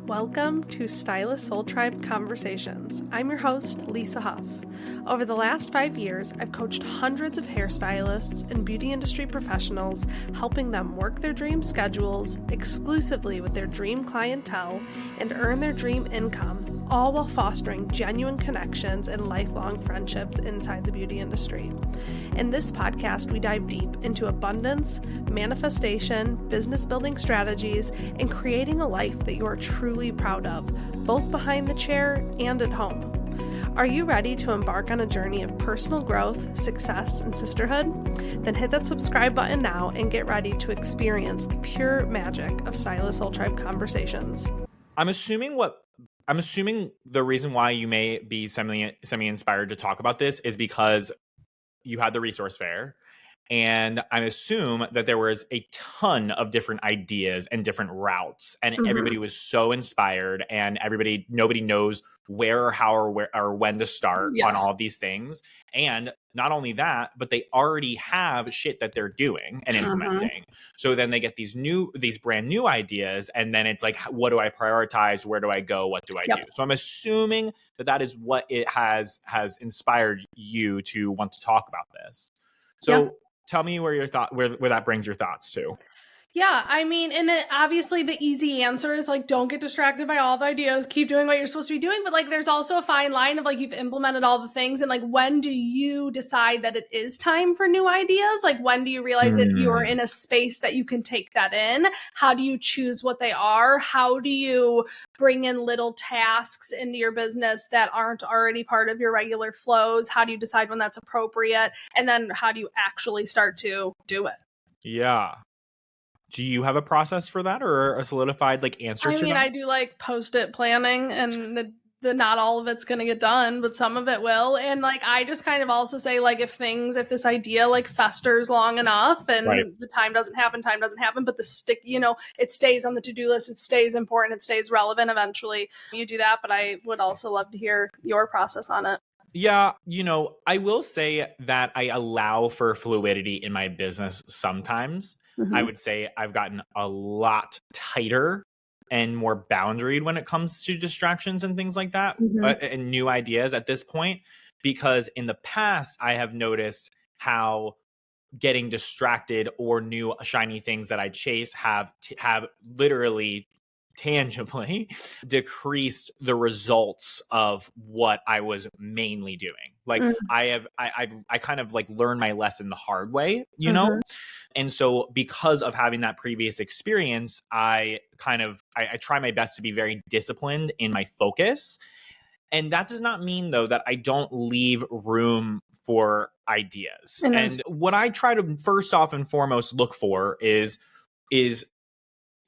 Welcome to Stylist Soul Tribe Conversations. I'm your host, Lisa Huff. Over the last 5 years, I've coached hundreds of hairstylists and beauty industry professionals, helping them work their dream schedules exclusively with their dream clientele and earn their dream income, all while fostering genuine connections and lifelong friendships inside the beauty industry. In this podcast, we dive deep into abundance, manifestation, business building strategies, and creating a life that you are truly proud of, both behind the chair and at home. Are you ready to embark on a journey of personal growth, success, and sisterhood? Then hit that subscribe button now and get ready to experience the pure magic of Stylist Soul Tribe Conversations. I'm assuming the reason why you may be semi-inspired to talk about this is because you had the resource fair. And I assume that there was a ton of different ideas and different routes, and everybody was so inspired, and nobody knows where or how or when to start on all of these things. And not only that, but they already have shit that they're doing and implementing. So then they get these brand new ideas, and then it's like, what do I prioritize? Where do I go? What do I do? So I'm assuming that is what it has inspired you to want to talk about this. So tell me where that brings your thoughts to. Yeah, I mean, and obviously the easy answer is like, don't get distracted by all the ideas, keep doing what you're supposed to be doing. But like, there's also a fine line of like, you've implemented all the things, and like, when do you decide that it is time for new ideas? Like, when do you realize that you're in a space that you can take that in? How do you choose what they are? How do you bring in little tasks into your business that aren't already part of your regular flows? How do you decide when that's appropriate? And then how do you actually start to do it? Yeah. Do you have a process for that, or a solidified answer to that? I mean, I do like post-it planning, and the not all of it's going to get done, but some of it will. And like, I just kind of also say like, if this idea like festers long enough and the time doesn't happen, but it stays on the to-do list, it stays important, it stays relevant, eventually you do that. But I would also love to hear your process on it. Yeah, I will say that I allow for fluidity in my business sometimes. I would say I've gotten a lot tighter and more boundaried when it comes to distractions and things like that, and new ideas at this point, because in the past I have noticed how getting distracted or new shiny things that I chase have literally tangibly decreased the results of what I was mainly doing. Like I kind of like learned my lesson the hard way, know? And so because of having that previous experience, I try my best to be very disciplined in my focus. And that does not mean though that I don't leave room for ideas. And what I try to first off and foremost look for is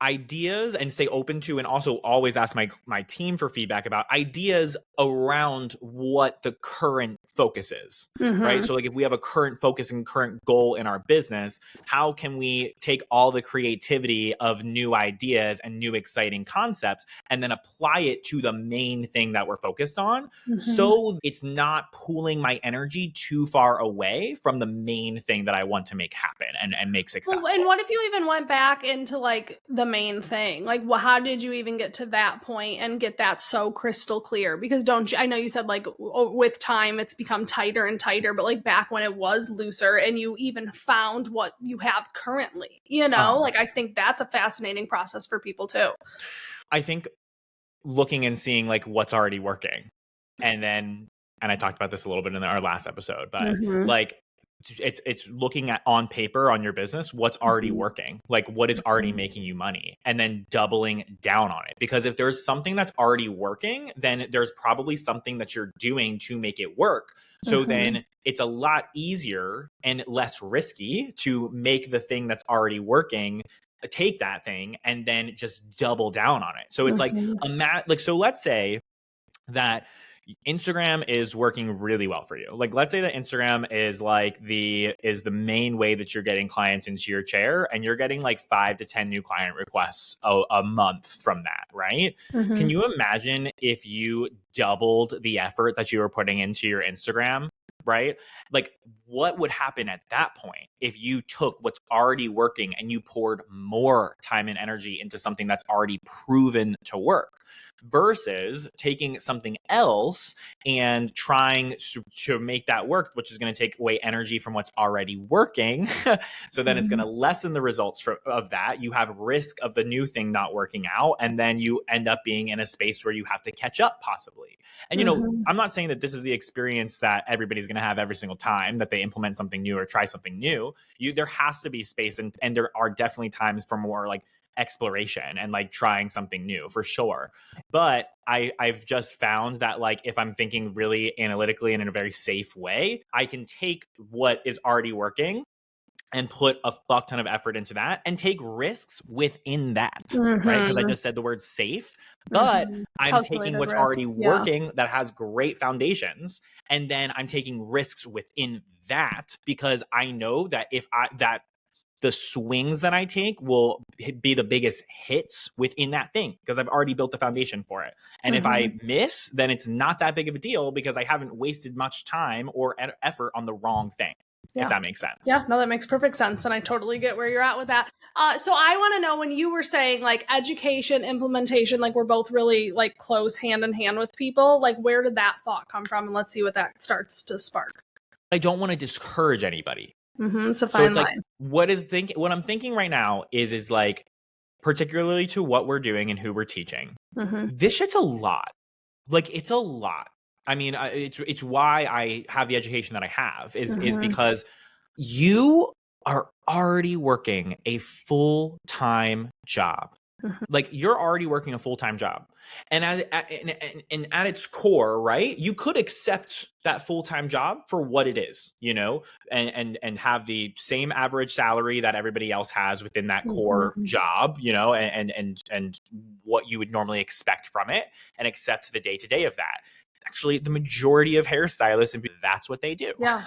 ideas, and stay open to, and also always ask my team for feedback about ideas around what the current focus is, right? So like, if we have a current focus and current goal in our business, how can we take all the creativity of new ideas and new exciting concepts and then apply it to the main thing that we're focused on, so it's not pooling my energy too far away from the main thing that I want to make happen and make successful. And what if you even went back into like the main thing? Like, how did you even get to that point and get that so crystal clear? Because I know you said like with time it's become tighter and tighter, but like back when it was looser and you even found what you have currently, like, I think that's a fascinating process for people too. I think looking and seeing like what's already working, and I talked about this a little bit in our last episode, but like, it's looking at on paper on your business what's already working, like what is already making you money, and then doubling down on it. Because if there's something that's already working, then there's probably something that you're doing to make it work. So then it's a lot easier and less risky to make the thing that's already working, take that thing and then just double down on it. So it's like so let's say that Instagram is working really well for you. Like, let's say that Instagram is the main way that you're getting clients into your chair, and you're getting like 5 to 10 new client requests a month from that, right? Can you imagine if you doubled the effort that you were putting into your Instagram, right? Like, what would happen at that point if you took what's already working and you poured more time and energy into something that's already proven to work versus taking something else and trying to make that work, which is going to take away energy from what's already working. So then it's going to lessen the results of that. You have risk of the new thing not working out. And then you end up being in a space where you have to catch up possibly. And, you know, I'm not saying that this is the experience that everybody's going to have every single time that they implement something new or try something new. There has to be space. And there are definitely times for more like exploration and like trying something new for sure. But I've just found that like if I'm thinking really analytically and in a very safe way, I can take what is already working and put a fuck ton of effort into that and take risks within that, right? Because I just said the word safe, but I'm taking what's already working that has great foundations, and then I'm taking risks within that because I know that the swings that I take will be the biggest hits within that thing because I've already built the foundation for it. And if I miss, then it's not that big of a deal because I haven't wasted much time or effort on the wrong thing. Yeah. If that makes sense. Yeah, no, that makes perfect sense. And I totally get where you're at with that. So I want to know, when you were saying like education, implementation, like we're both really like close hand in hand with people, like where did that thought come from? And let's see what that starts to spark. I don't want to discourage anybody. It's a fine line. Like, what I'm thinking right now is like, particularly to what we're doing and who we're teaching, this shit's a lot. Like, it's a lot. I mean, it's why I have the education that I have is because you are already working a full-time job. Like you're already working a full-time job. And at its core, right, you could accept that full-time job for what it is, you know, and have the same average salary that everybody else has within that core job, you know, and what you would normally expect from it and accept the day-to-day of that. Actually, the majority of hairstylists, and that's what they do. Yeah.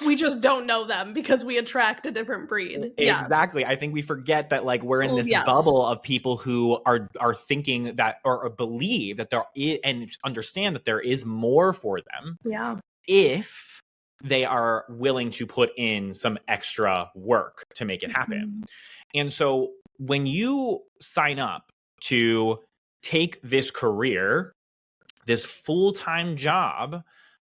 We just don't know them because we attract a different breed. Exactly. I think we forget that like we're in this bubble of people who are thinking that or believe that there is and understand that there is more for them. Yeah. If they are willing to put in some extra work to make it happen. And so when you sign up to take this career, this full-time job,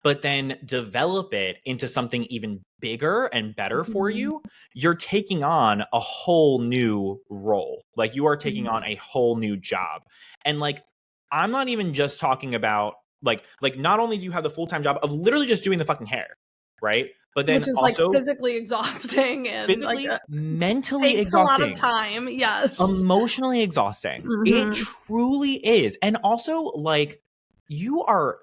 but then develop it into something even bigger and better for you, you're taking on a whole new role. Like you are taking on a whole new job. And like, I'm not even just talking about like not only do you have the full-time job of literally just doing the fucking hair, right? But then which is also like physically exhausting and physically, like mentally takes exhausting. a lot of time. Yes. Emotionally exhausting. It truly is. And also like you are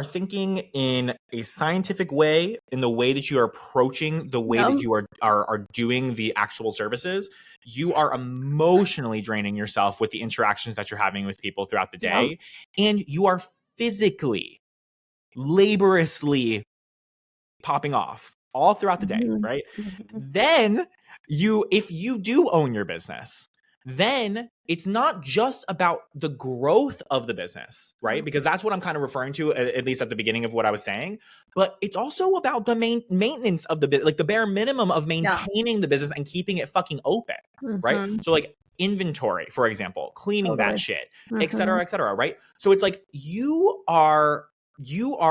thinking in a scientific way in the way that you are approaching the way that you are doing the actual services. You are emotionally draining yourself with the interactions that you're having with people throughout the day. And you are physically, laboriously popping off all throughout the day, right? Then if you do own your business, then it's not just about the growth of the business, right? Because that's what I'm kind of referring to, at least at the beginning of what I was saying. But it's also about the maintenance of the business, like the bare minimum of maintaining the business and keeping it fucking open, right? So like inventory, for example, cleaning that shit, et cetera, right? So it's like you are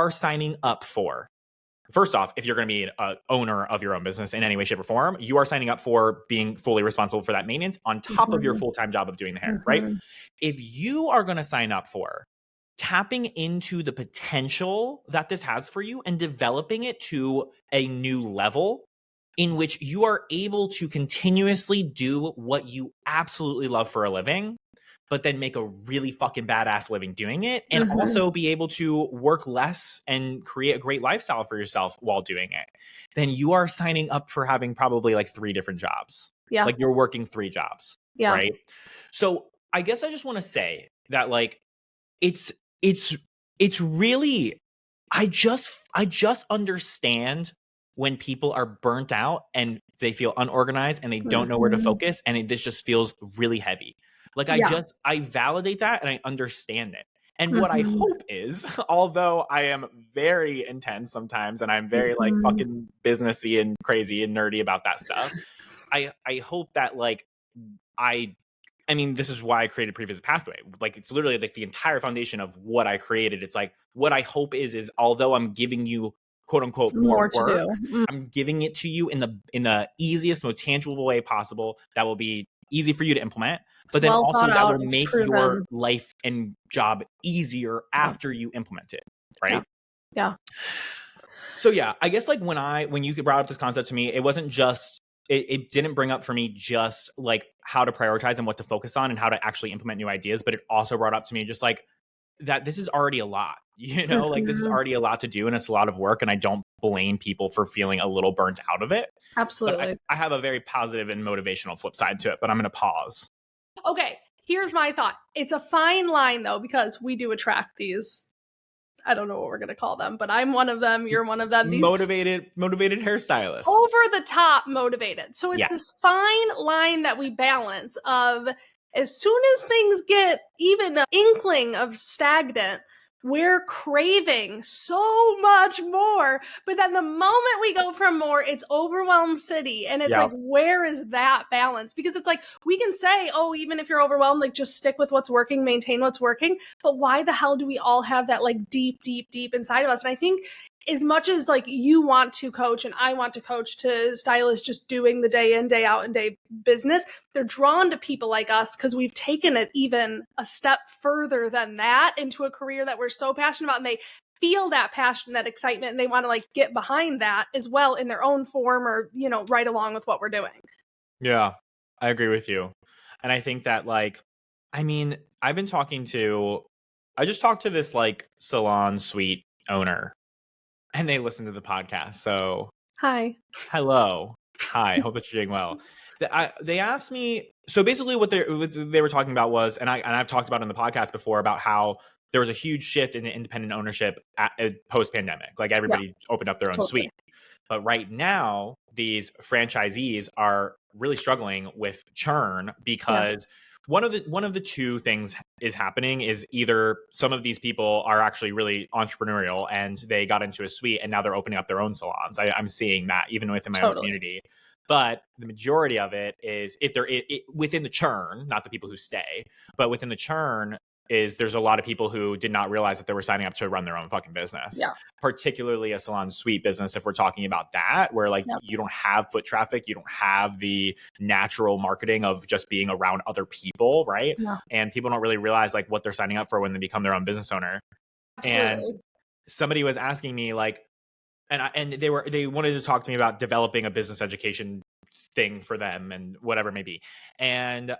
signing up for, first off, if you're going to be an owner of your own business in any way, shape, or form, you are signing up for being fully responsible for that maintenance on top of your full-time job of doing the hair, right? If you are going to sign up for tapping into the potential that this has for you and developing it to a new level in which you are able to continuously do what you absolutely love for a living, but then make a really fucking badass living doing it and also be able to work less and create a great lifestyle for yourself while doing it, then you are signing up for having probably like 3 different jobs. Yeah. Like you're working 3 jobs. Yeah. Right. So I guess I just want to say that like, it's really, I just understand when people are burnt out and they feel unorganized and they don't know where to focus and this just feels really heavy. Like I validate that and I understand it. And what I hope is, although I am very intense sometimes and I'm very like fucking businessy and crazy and nerdy about that stuff, I hope that like I mean, this is why I created Previous Pathway. Like, it's literally like the entire foundation of what I created. It's like, what I hope is although I'm giving you quote unquote more work, I'm giving it to you in the easiest, most tangible way possible that will be easy for you to implement, but then also that will make your life and job easier after you implement it. Right. Yeah. So yeah, I guess like when you brought up this concept to me, it wasn't just, it didn't bring up for me just like how to prioritize and what to focus on and how to actually implement new ideas, but it also brought up to me just like that this is already a lot, like this is already a lot to do and it's a lot of work, and I don't blame people for feeling a little burnt out of it. Absolutely. But I have a very positive and motivational flip side to it, but I'm going to pause. Okay, here's my thought. It's a fine line though, because we do attract these, I don't know what we're going to call them, but I'm one of them. You're one of them. These motivated hairstylists. Over the top motivated. So it's this fine line that we balance of, as soon as things get even an inkling of stagnant, we're craving so much more. But then the moment we go from more, it's overwhelmed city. And it's like, where is that balance? Because it's like, we can say, oh, even if you're overwhelmed, like just stick with what's working, maintain what's working. But why the hell do we all have that like deep inside of us? And I think as much as like you want to coach and I want to coach to stylists just doing the day in, day out and day business, they're drawn to people like us because we've taken it even a step further than that into a career that we're so passionate about, and they feel that passion, that excitement, and they want to like get behind that as well in their own form or, right along with what we're doing. Yeah, I agree with you. And I think that like, I mean, I just talked to this like salon suite owner, and they listen to the podcast. So hello. Hi. Hope that you're doing well. They asked me, so basically what they were talking about was, and I've talked about in the podcast before about how there was a huge shift in the independent ownership post pandemic. Like everybody opened up their own suite. But right now, these franchisees are really struggling with churn because one of the two things is happening is either some of these people are actually really entrepreneurial and they got into a suite and now they're opening up their own salons. I'm seeing that even within my own community. But the majority of it is, if they're within the churn, not the people who stay, but within the churn, is there's a lot of people who did not realize that they were signing up to run their own fucking business, particularly a salon suite business. If we're talking about that, where like you don't have foot traffic, you don't have the natural marketing of just being around other people, right? And people don't really realize like what they're signing up for when they become their own business owner. And somebody was asking me like, and they wanted to talk to me about developing a business education thing for them and whatever it may be. And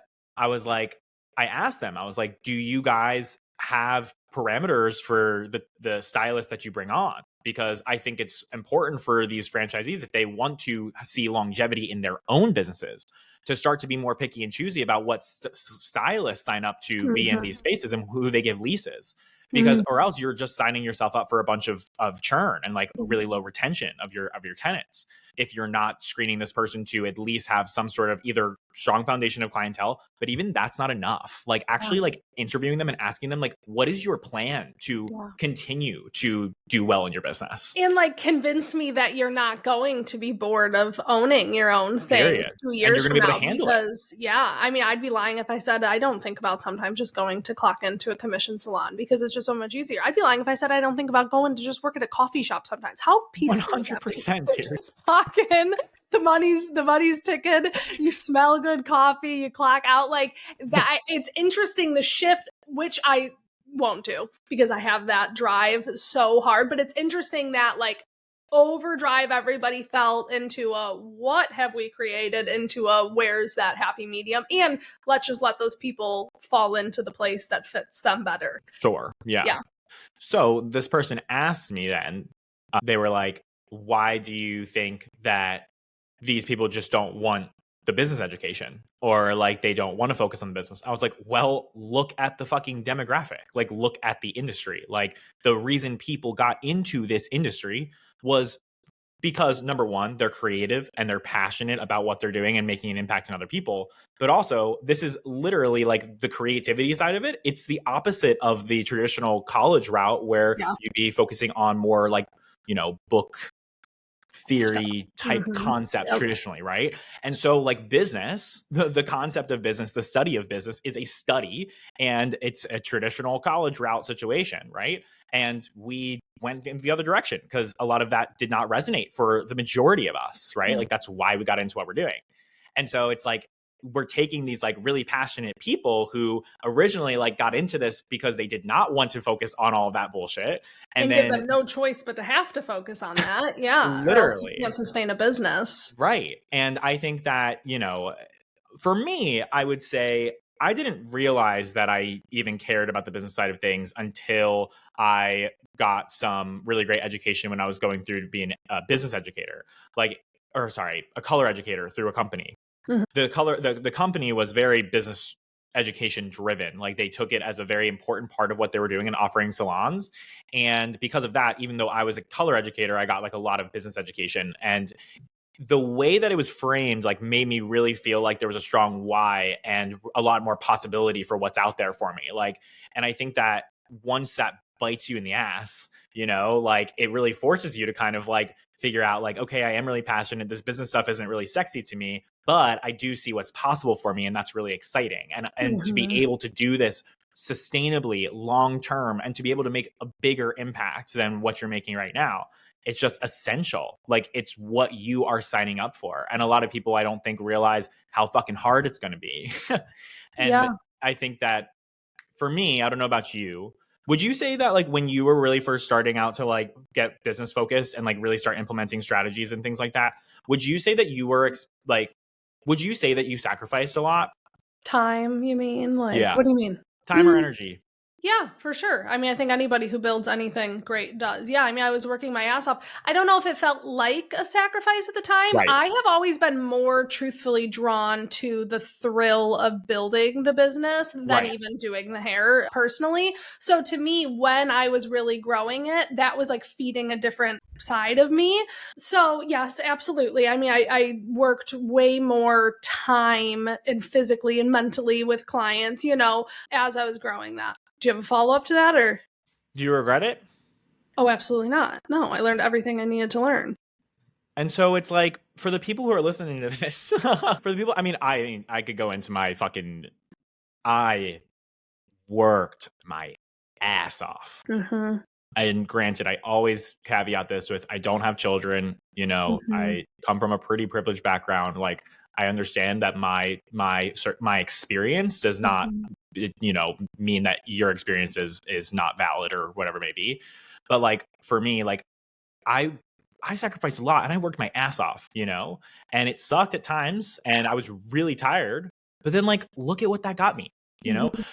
I asked them, I was like, do you guys have parameters for the stylist that you bring on? Because I think it's important for these franchisees, if they want to see longevity in their own businesses, to start to be more picky and choosy about what stylists sign up to be in these spaces and who they give leases. Because or else you're just signing yourself up for a bunch of churn and like really low retention of your tenants if you're not screening this person to at least have some sort of either strong foundation of clientele. But even that's not enough. Like actually like interviewing them and asking them like, what is your plan to continue to do well in your business? And like convince me that you're not going to be bored of owning your own thing 2 years from now. Because I mean, I'd be lying if I said I don't think about sometimes just going to clock into a commission salon because it's just so much easier. I'd be lying if I said I don't think about going to just work at a coffee shop sometimes. How peaceful 100%, just clock in, the money's ticking, you smell good coffee, you clock out like that. It's interesting, the shift, which I won't do because I have that drive so hard, but it's interesting that like overdrive everybody felt into a what have we created into a where's that happy medium, and let's just let those people fall into the place that fits them better. Sure. Yeah. So this person asked me then, they were like, why do you think that these people just don't want the business education, or like they don't want to focus on the business? I was like, well, look at the fucking demographic, like look at the industry. Like the reason people got into this industry was because number one, they're creative and they're passionate about what they're doing and making an impact on other people. But also, this is literally like the creativity side of it. It's the opposite of the traditional college route where you'd be focusing on more like, book theory type concepts traditionally, right? And so like business, the concept of business, the study of business is a study, and it's a traditional college route situation, right? And we went in the other direction because a lot of that did not resonate for the majority of us, right? Like that's why we got into what we're doing. And so it's like we're taking these like really passionate people who originally like got into this because they did not want to focus on all of that bullshit, and then give them no choice but to have to focus on that. Yeah. Literally. Or else you can't sustain a business. Right. And I think that, for me, I would say I didn't realize that I even cared about the business side of things until I got some really great education when I was going through to be a business educator, a color educator through a company. The company was very business education driven. Like they took it as a very important part of what they were doing and offering salons. And because of that, even though I was a color educator, I got like a lot of business education. And the way that it was framed like made me really feel like there was a strong why and a lot more possibility for what's out there for me. And I think that once that bites you in the ass, like it really forces you to kind of like figure out like, okay, I am really passionate. This business stuff isn't really sexy to me, but I do see what's possible for me. And that's really exciting. And to be able to do this sustainably long term and to be able to make a bigger impact than what you're making right now, it's just essential. Like it's what you are signing up for. And a lot of people I don't think realize how fucking hard it's going to be. And I think that for me, I don't know about you, would you say that like when you were really first starting out to like get business focused and like really start implementing strategies and things like that, would you say that you were would you say that you sacrificed a lot? Time, you mean? Like, what do you mean? Time or energy? Yeah, for sure. I mean, I think anybody who builds anything great does. Yeah, I mean, I was working my ass off. I don't know if it felt like a sacrifice at the time. Right. I have always been more truthfully drawn to the thrill of building the business than even doing the hair personally. So to me, when I was really growing it, that was like feeding a different side of me. So yes, absolutely. I mean, I worked way more time and physically and mentally with clients, as I was growing that. Do you have a follow-up to that, or? Do you regret it? Oh, absolutely not. No, I learned everything I needed to learn. And so it's like, for the people who are listening to this, I could go into I worked my ass off. And granted, I always caveat this with, I don't have children, I come from a pretty privileged background. Like I understand that my experience does not mean that your experience is not valid or whatever it may be. But like for me, like I sacrificed a lot and I worked my ass off, and it sucked at times and I was really tired. But then like look at what that got me,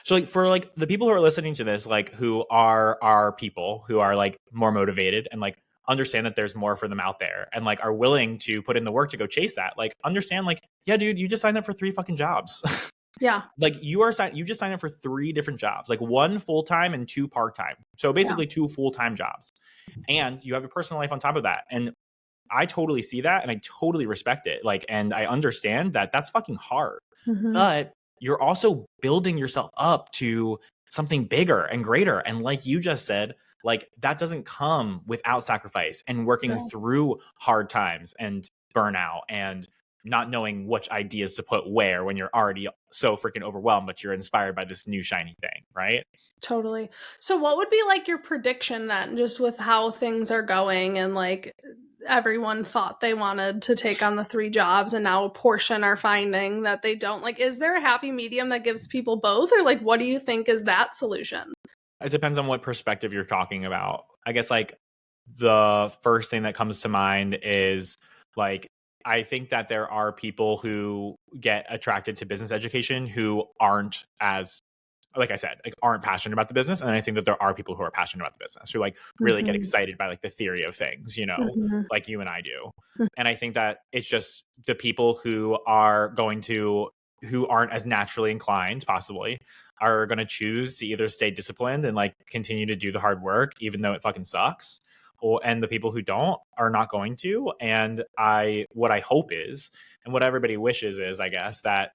So like for like the people who are listening to this, like who are people who are like more motivated and like understand that there's more for them out there and like are willing to put in the work to go chase that, like understand like, yeah, dude, you just signed up for 3 fucking jobs. Yeah. Like you just signed up for 3 different jobs, like 1 full-time and 2 part-time. So basically 2 full-time jobs. And you have a personal life on top of that. And I totally see that and I totally respect it. Like, and I understand that that's fucking hard. But you're also building yourself up to something bigger and greater. And like you just said, like that doesn't come without sacrifice and working through hard times and burnout and not knowing which ideas to put where when you're already so freaking overwhelmed, but you're inspired by this new shiny thing, right? Totally. So what would be like your prediction then, just with how things are going and like everyone thought they wanted to take on the 3 jobs and now a portion are finding that they don't? Like, is there a happy medium that gives people both, or like what do you think is that solution? It depends on what perspective you're talking about. I guess like the first thing that comes to mind is like, I think that there are people who get attracted to business education who aren't as, like I said, like aren't passionate about the business. And I think that there are people who are passionate about the business who like really get excited by like the theory of things, like you and I do. And I think that it's just the people who aren't as naturally inclined possibly are going to choose to either stay disciplined and like continue to do the hard work, even though it fucking sucks, and the people who don't are not going to. And what I hope is, and what everybody wishes is, I guess, that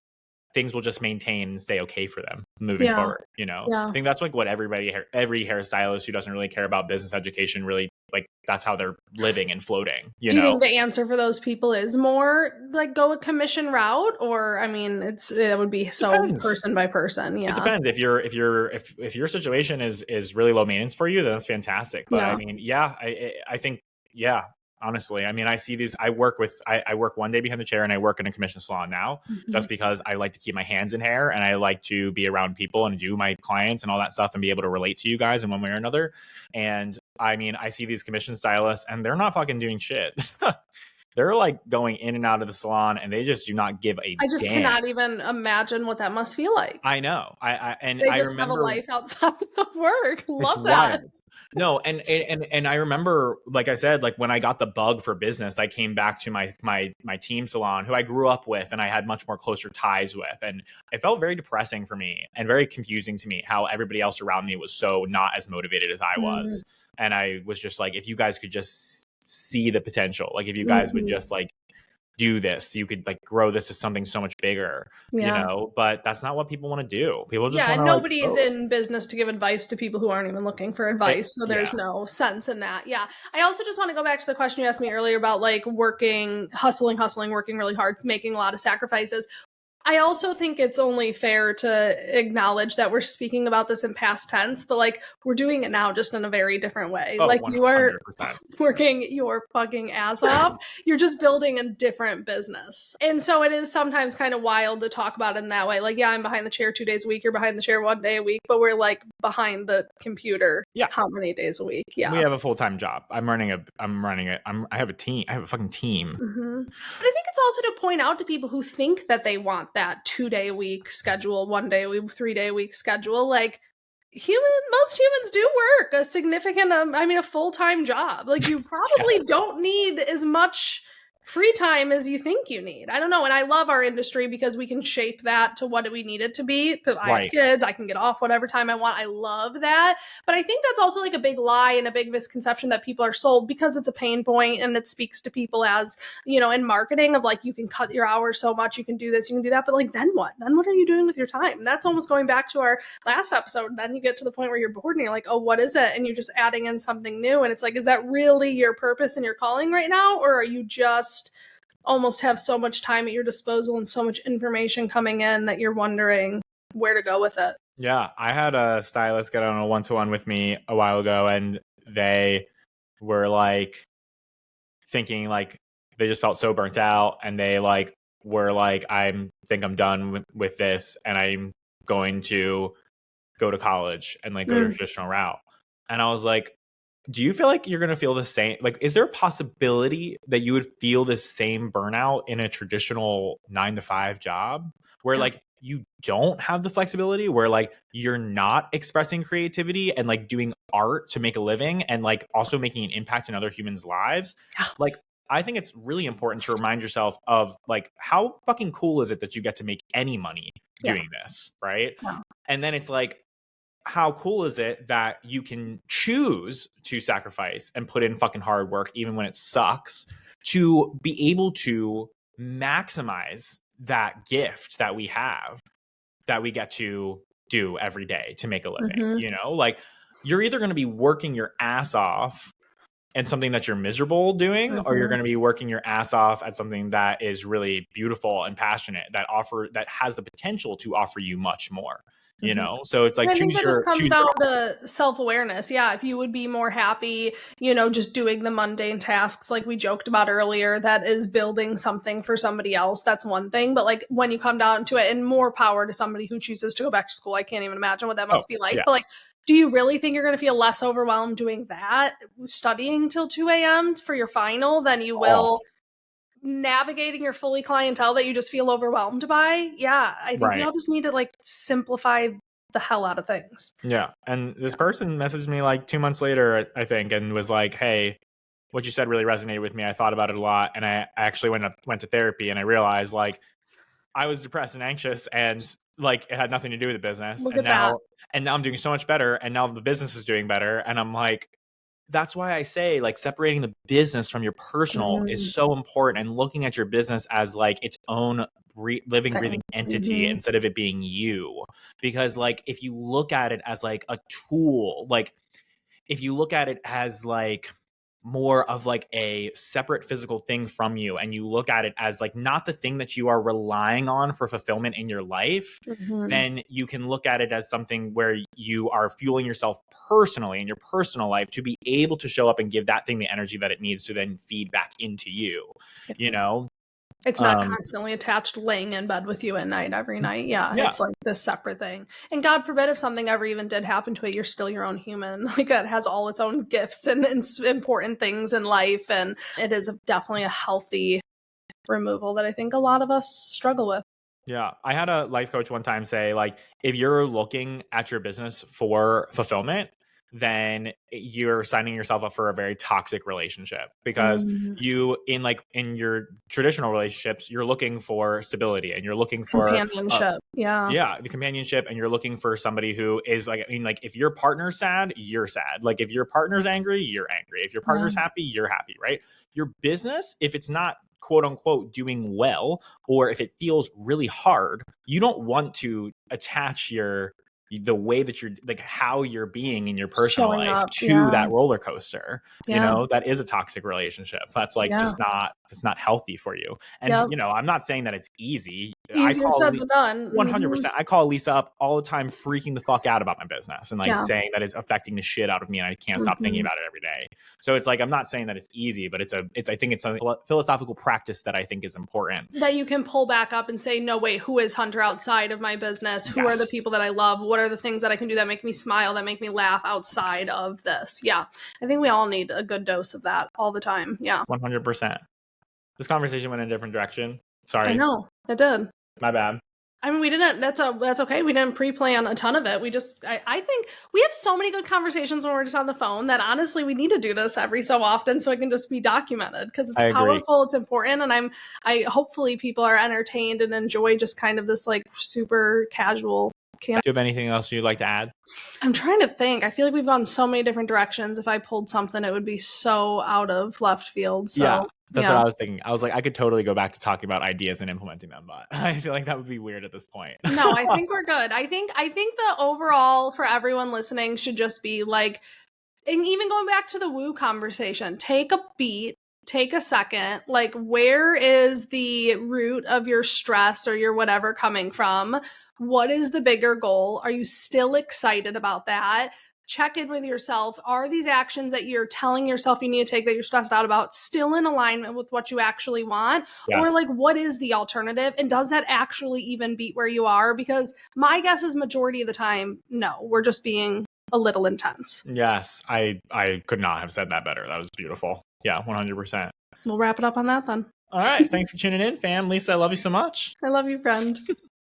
things will just maintain and stay okay for them moving forward. I think that's like what every hairstylist who doesn't really care about business education really, like, that's how they're living and floating. Do you think the answer for those people is more like go a commission route, or I mean, it would be so person by person. Yeah, it depends. If your situation is really low maintenance for you, then that's fantastic. But I mean, I think honestly, I mean, I see these. I work one day behind the chair, and I work in a commission salon now, just because I like to keep my hands in hair, and I like to be around people and do my clients and all that stuff, and be able to relate to you guys in one way or another. And I mean, I see these commission stylists, and they're not fucking doing shit. They're like going in and out of the salon, and they just do not give a I just cannot even imagine what that must feel like. I know. They just have a life outside of work. Love that. Wild. No, and I remember, like I said, like when I got the bug for business, I came back to my team salon, who I grew up with and I had much more closer ties with. And it felt very depressing for me and very confusing to me how everybody else around me was so not as motivated as I was. And I was just like, if you guys could just see the potential, like if you guys would just like do this, you could like grow this to something so much bigger, but that's not what people want to do. People just nobody is in business to give advice to people who aren't even looking for advice. So there's no sense in that. Yeah. I also just want to go back to the question you asked me earlier about like hustling, working really hard, making a lot of sacrifices. I also think it's only fair to acknowledge that we're speaking about this in past tense, but like we're doing it now just in a very different way. Oh, like 100%. You are working your fucking ass off. You're just building a different business. And so it is sometimes kind of wild to talk about it in that way. Like, yeah, I'm behind the chair 2 days a week. You're behind the chair 1 day a week, but we're like behind the computer. Yeah. How many days a week? Yeah. We have a full-time job. I have a team. I have a fucking team. But I think it's also to point out to people who think that they want that 2 day a week schedule, 1 day a week, 3 day a week schedule. Like most humans do work a significant, a full-time job. Like you probably don't need as much free time as you think you need. I don't know. And I love our industry because we can shape that to what we need it to be. Because I have kids, I can get off whatever time I want. I love that. But I think that's also like a big lie and a big misconception that people are sold because it's a pain point and it speaks to people as, in marketing of like, you can cut your hours so much, you can do this, you can do that. But like, then what? Then what are you doing with your time? And that's almost going back to our last episode. Then you get to the point where you're bored and you're like, oh, what is it? And you're just adding in something new. And it's like, is that really your purpose and your calling right now? Or are you just almost have so much time at your disposal and so much information coming in that you're wondering where to go with it? Yeah, I had a stylist get on a one-to-one with me a while ago, and they were like thinking like they just felt so burnt out, and they like were like, I think I'm done with this, and I'm going to go to college and like go to a traditional route. And I was like, do you feel like you're going to feel the same? Like, is there a possibility that you would feel the same burnout in a traditional 9-to-5 job where like you don't have the flexibility, where like you're not expressing creativity and like doing art to make a living and like also making an impact in other humans' lives? Like, I think it's really important to remind yourself of like, how fucking cool is it that you get to make any money doing this, right? And then it's like, how cool is it that you can choose to sacrifice and put in fucking hard work, even when it sucks, to be able to maximize that gift that we have, that we get to do every day to make a living, like you're either going to be working your ass off and something that you're miserable doing, or you're going to be working your ass off at something that is really beautiful and passionate, that has the potential to offer you much more. So it's like, I think that just comes down to self-awareness. Yeah. If you would be more happy, just doing the mundane tasks like we joked about earlier, that is building something for somebody else. That's one thing. But like when you come down to it, and more power to somebody who chooses to go back to school, I can't even imagine what that must be like. But like, do you really think you're going to feel less overwhelmed doing that, studying till 2 a.m. for your final, than you will navigating your fully clientele that you just feel overwhelmed by? Yeah, I think we all just need to like simplify the hell out of things. Yeah. And this person messaged me like 2 months later, I think, and was like, hey, what you said really resonated with me. I thought about it a lot. And I actually went to therapy, and I realized like I was depressed and anxious, and like it had nothing to do with the business. And now I'm doing so much better, and now the business is doing better. And I'm like, that's why I say like separating the business from your personal is so important, and looking at your business as like its own living, breathing entity instead of it being you. Because like if you look at it as like a tool, like if you look at it as like more of like a separate physical thing from you, and you look at it as like not the thing that you are relying on for fulfillment in your life, then you can look at it as something where you are fueling yourself personally in your personal life to be able to show up and give that thing the energy that it needs to then feed back into you, you know? It's not constantly attached laying in bed with you at night every night. Yeah. It's like this separate thing. And God forbid if something ever even did happen to it, you're still your own human. Like it has all its own gifts and important things in life. And it is definitely a healthy removal that I think a lot of us struggle with. Yeah. I had a life coach one time say, like, if you're looking at your business for fulfillment, then you're signing yourself up for a very toxic relationship, because you in your traditional relationships, you're looking for stability and you're looking for companionship. The companionship. And you're looking for somebody who is like, I mean, like if your partner's sad, you're sad. Like if your partner's angry, you're angry. If your partner's happy, you're happy, right? Your business, if it's not quote unquote doing well, or if it feels really hard, you don't want to attach the way that you're like how you're being in your personal life to that roller coaster. You know, that is a toxic relationship. That's like it's not healthy for you. And you know, I'm not saying that it's easy. Easier said than done. 100%. I call Lisa up all the time, freaking the fuck out about my business and like saying that it's affecting the shit out of me and I can't stop thinking about it every day. So it's like, I'm not saying that it's easy, but I think it's a philosophical practice that I think is important. That you can pull back up and say, no, wait, who is Hunter outside of my business? Who are the people that I love? What are the things that I can do that make me smile, that make me laugh outside of this? Yeah. I think we all need a good dose of that all the time. Yeah. 100%. This conversation went in a different direction. Sorry. I know. It did. My bad. I mean, we didn't, that's okay. We didn't pre-plan a ton of it. We just, I think we have so many good conversations when we're just on the phone that honestly, we need to do this every so often so it can just be documented, because it's powerful, it's important. And hopefully people are entertained and enjoy just kind of this like super casual. Do you have anything else you'd like to add? I'm trying to think. I feel like we've gone so many different directions. If I pulled something, it would be so out of left field. So that's what I was thinking. I was like, I could totally go back to talking about ideas and implementing them, but I feel like that would be weird at this point. No, I think we're good. I think the overall for everyone listening should just be like, and even going back to the woo conversation, take a beat, take a second, like where is the root of your stress or your whatever coming from? What is the bigger goal? Are you still excited about that? Check in with yourself. Are these actions that you're telling yourself you need to take that you're stressed out about still in alignment with what you actually want? Yes. Or like, what is the alternative? And does that actually even beat where you are? Because my guess is majority of the time, no, we're just being a little intense. Yes. I could not have said that better. That was beautiful. Yeah, 100%. We'll wrap it up on that then. All right. Thanks for tuning in, fam. Lisa, I love you so much. I love you, friend.